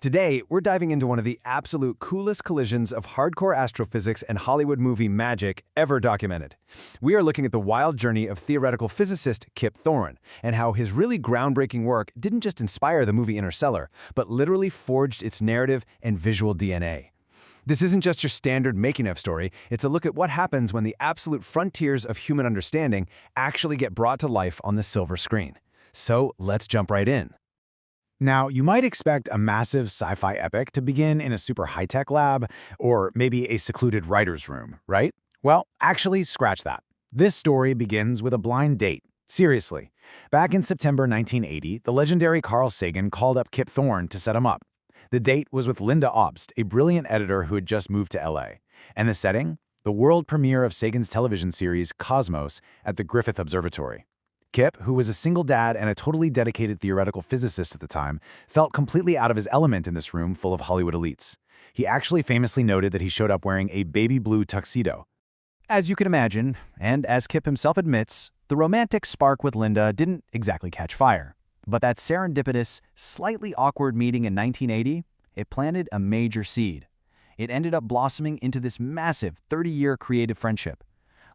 Today, we're diving into one of the absolute coolest collisions of hardcore astrophysics and Hollywood movie magic ever documented. We are looking at the wild journey of theoretical physicist Kip Thorne, and how his really groundbreaking work didn't just inspire the movie Interstellar, but literally forged its narrative and visual DNA. This isn't just your standard making-of story, it's a look at what happens when the absolute frontiers of human understanding actually get brought to life on the silver screen. So let's jump right in. Now, you might expect a massive sci-fi epic to begin in a super high-tech lab, or maybe a secluded writer's room, right? Well, actually, scratch that. This story begins with a blind date. Seriously. Back in September 1980, the legendary Carl Sagan called up Kip Thorne to set him up. The date was with Linda Obst, a brilliant editor who had just moved to LA. And the setting? The world premiere of Sagan's television series, Cosmos, at the Griffith Observatory. Kip, who was a single dad and a totally dedicated theoretical physicist at the time, felt completely out of his element in this room full of Hollywood elites. He actually famously noted that he showed up wearing a baby blue tuxedo. As you can imagine, and as Kip himself admits, the romantic spark with Linda didn't exactly catch fire. But that serendipitous, slightly awkward meeting in 1980, it planted a major seed. It ended up blossoming into this massive 30-year creative friendship.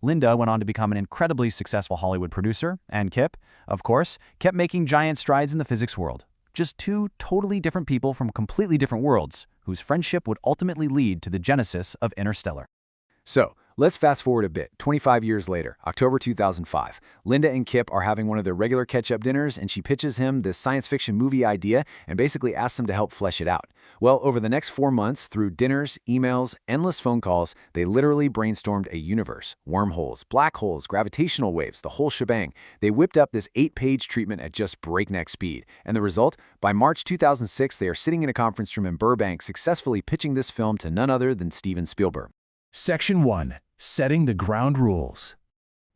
Linda went on to become an incredibly successful Hollywood producer, and Kip, of course, kept making giant strides in the physics world. Just two totally different people from completely different worlds, whose friendship would ultimately lead to the genesis of Interstellar. So, let's fast forward a bit. 25 years later, October 2005, Linda and Kip are having one of their regular catch-up dinners, and she pitches him this science fiction movie idea and basically asks him to help flesh it out. Well, over the next 4 months, through dinners, emails, endless phone calls, they literally brainstormed a universe. Wormholes, black holes, gravitational waves, the whole shebang. They whipped up this 8-page treatment at just breakneck speed. And the result? By March 2006, they are sitting in a conference room in Burbank successfully pitching this film to none other than Steven Spielberg. Section 1. Setting the ground rules.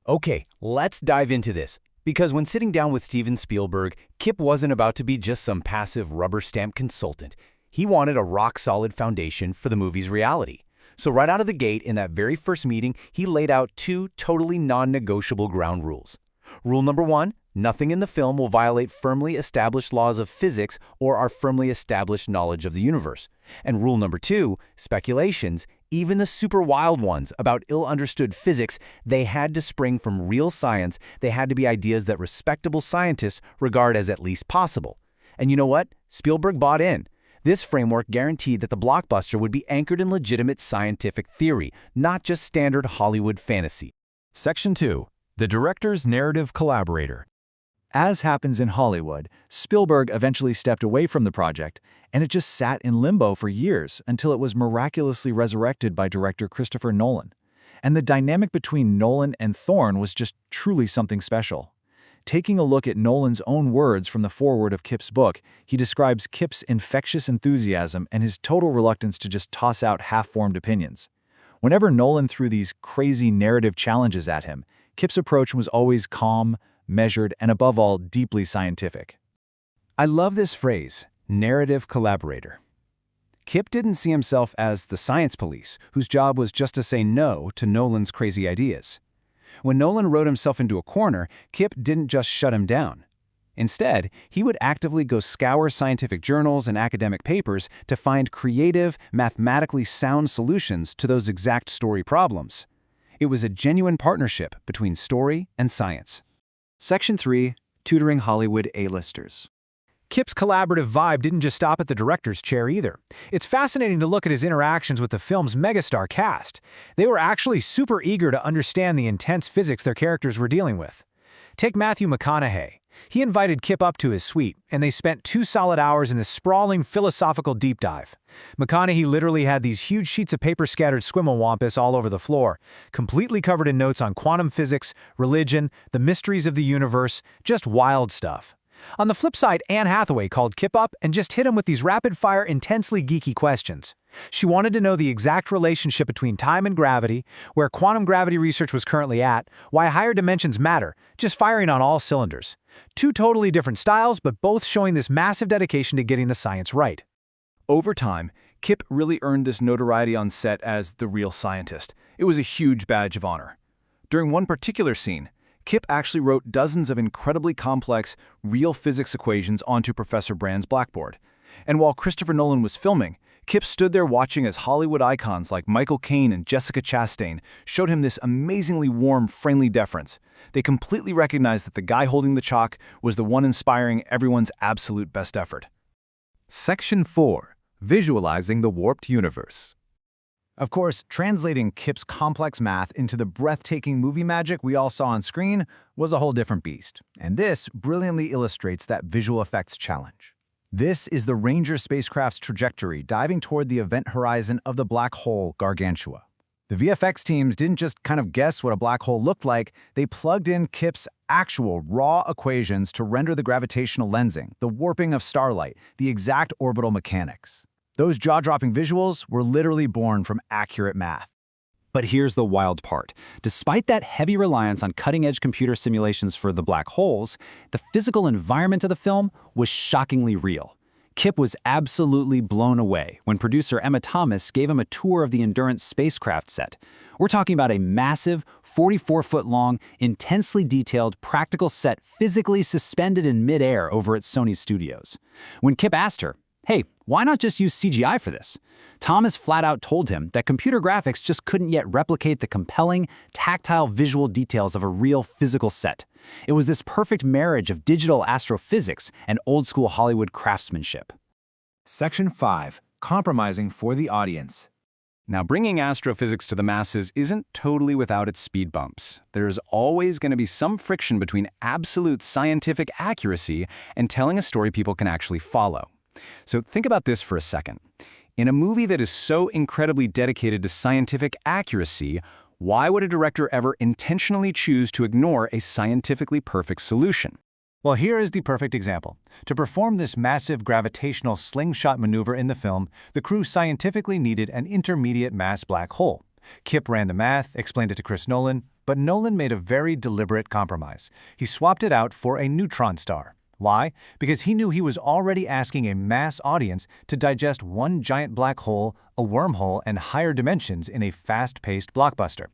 Okay, let's dive into this. Because when sitting down with Steven Spielberg, Kip wasn't about to be just some passive rubber stamp consultant. He wanted a rock-solid foundation for the movie's reality. So right out of the gate, in that very first meeting, he laid out 2 totally non-negotiable ground rules. Rule number 1, nothing in the film will violate firmly established laws of physics or our firmly established knowledge of the universe. And rule number 2, speculations, even the super wild ones about ill-understood physics, they had to spring from real science. They had to be ideas that respectable scientists regard as at least possible. And you know what? Spielberg bought in. This framework guaranteed that the blockbuster would be anchored in legitimate scientific theory, not just standard Hollywood fantasy. Section 2. The director's narrative collaborator. As happens in Hollywood, Spielberg eventually stepped away from the project, and it just sat in limbo for years until it was miraculously resurrected by director Christopher Nolan. And the dynamic between Nolan and Thorne was just truly something special. Taking a look at Nolan's own words from the foreword of Kip's book, he describes Kip's infectious enthusiasm and his total reluctance to just toss out half-formed opinions. Whenever Nolan threw these crazy narrative challenges at him, Kip's approach was always calm, measured, and above all, deeply scientific. I love this phrase, narrative collaborator. Kip didn't see himself as the science police, whose job was just to say no to Nolan's crazy ideas. When Nolan wrote himself into a corner, Kip didn't just shut him down. Instead, he would actively go scour scientific journals and academic papers to find creative, mathematically sound solutions to those exact story problems. It was a genuine partnership between story and science. Section 3. Tutoring Hollywood A-listers. Kip's collaborative vibe didn't just stop at the director's chair either. It's fascinating to look at his interactions with the film's megastar cast. They were actually super eager to understand the intense physics their characters were dealing with. Take Matthew McConaughey. He invited Kip up to his suite, and they spent 2 solid hours in this sprawling philosophical deep dive. McConaughey literally had these huge sheets of paper scattered squimmelwampus all over the floor, completely covered in notes on quantum physics, religion, the mysteries of the universe, just wild stuff. On the flip side, Anne Hathaway called Kip up and just hit him with these rapid-fire, intensely geeky questions. She wanted to know the exact relationship between time and gravity, where quantum gravity research was currently at, why higher dimensions matter, just firing on all cylinders. 2 totally different styles, but both showing this massive dedication to getting the science right. Over time, Kip really earned this notoriety on set as the real scientist. It was a huge badge of honor. During one particular scene, Kip actually wrote dozens of incredibly complex, real physics equations onto Professor Brand's blackboard. And while Christopher Nolan was filming, Kip stood there watching as Hollywood icons like Michael Caine and Jessica Chastain showed him this amazingly warm, friendly deference. They completely recognized that the guy holding the chalk was the one inspiring everyone's absolute best effort. Section 4. Visualizing the warped universe. Of course, translating Kip's complex math into the breathtaking movie magic we all saw on screen was a whole different beast, and this brilliantly illustrates that visual effects challenge. This is the Ranger spacecraft's trajectory diving toward the event horizon of the black hole Gargantua. The VFX teams didn't just kind of guess what a black hole looked like, they plugged in Kip's actual raw equations to render the gravitational lensing, the warping of starlight, the exact orbital mechanics. Those jaw-dropping visuals were literally born from accurate math. But here's the wild part. Despite that heavy reliance on cutting-edge computer simulations for the black holes, the physical environment of the film was shockingly real. Kip was absolutely blown away when producer Emma Thomas gave him a tour of the Endurance spacecraft set. We're talking about a massive, 44-foot-long, intensely detailed, practical set physically suspended in midair over at Sony Studios. When Kip asked her, "Hey, why not just use CGI for this?" Thomas flat out told him that computer graphics just couldn't yet replicate the compelling, tactile visual details of a real physical set. It was this perfect marriage of digital astrophysics and old-school Hollywood craftsmanship. Section 5. Compromising for the audience. Now, bringing astrophysics to the masses isn't totally without its speed bumps. There's always going to be some friction between absolute scientific accuracy and telling a story people can actually follow. So think about this for a second. In a movie that is so incredibly dedicated to scientific accuracy, why would a director ever intentionally choose to ignore a scientifically perfect solution? Well, here is the perfect example. To perform this massive gravitational slingshot maneuver in the film, the crew scientifically needed an intermediate mass black hole. Kip ran the math, explained it to Chris Nolan, but Nolan made a very deliberate compromise. He swapped it out for a neutron star. Why? Because he knew he was already asking a mass audience to digest one giant black hole, a wormhole, and higher dimensions in a fast-paced blockbuster.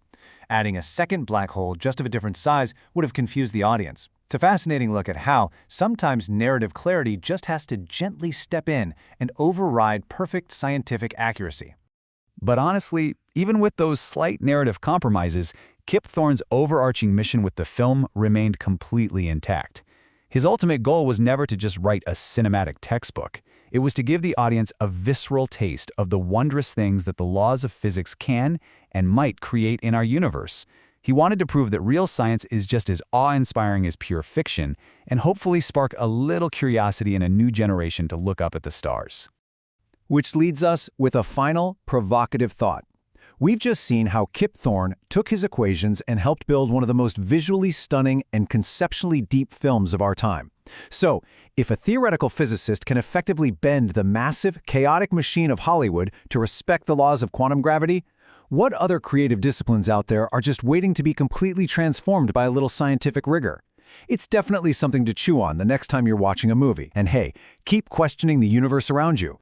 Adding a second black hole just of a different size would have confused the audience. It's a fascinating look at how sometimes narrative clarity just has to gently step in and override perfect scientific accuracy. But honestly, even with those slight narrative compromises, Kip Thorne's overarching mission with the film remained completely intact. His ultimate goal was never to just write a cinematic textbook. It was to give the audience a visceral taste of the wondrous things that the laws of physics can and might create in our universe. He wanted to prove that real science is just as awe-inspiring as pure fiction, and hopefully spark a little curiosity in a new generation to look up at the stars. Which leads us with a final, provocative thought. We've just seen how Kip Thorne took his equations and helped build one of the most visually stunning and conceptually deep films of our time. So, if a theoretical physicist can effectively bend the massive, chaotic machine of Hollywood to respect the laws of quantum gravity, what other creative disciplines out there are just waiting to be completely transformed by a little scientific rigor? It's definitely something to chew on the next time you're watching a movie. And hey, keep questioning the universe around you.